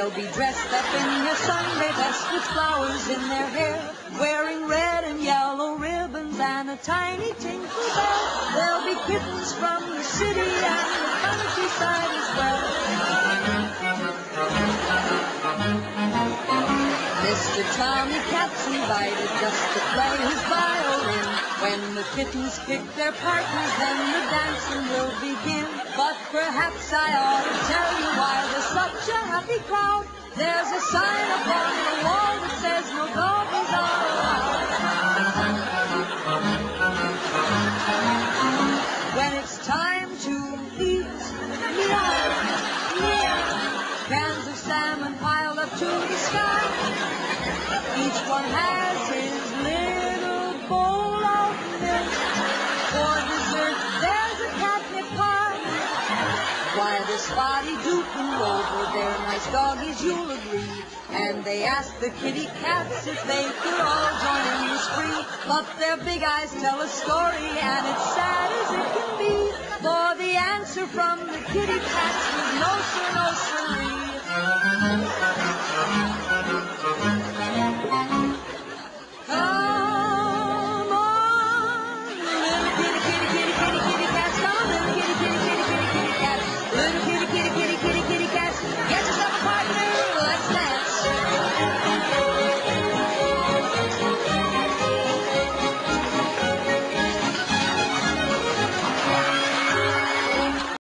They'll be dressed up in their Sunday best with flowers in their hair, wearing red and yellow ribbons and a tiny tinkle bell. There'll be kittens from the city and the countryside as well. Mr. Tommy Cat's invited just to play his violin. When the kittens pick their partners, then the dancing will begin. But perhaps I ought to tell you why there's such a happy crowd. There's a sign up on the wall that says no doggies are allowed. When it's time to eat, meow, meow, cans of salmon piled up to the sky. Each one has his little bowl of milk. For dessert, there's a catnip pie. Why, the spotty duke and rover, they're nice doggies, you'll agree. And they ask the kitty cats if they could all join in the spree. But their big eyes tell a story, and it's sad as it can be. For the answer from the kitty cats was no, sir, no, sir.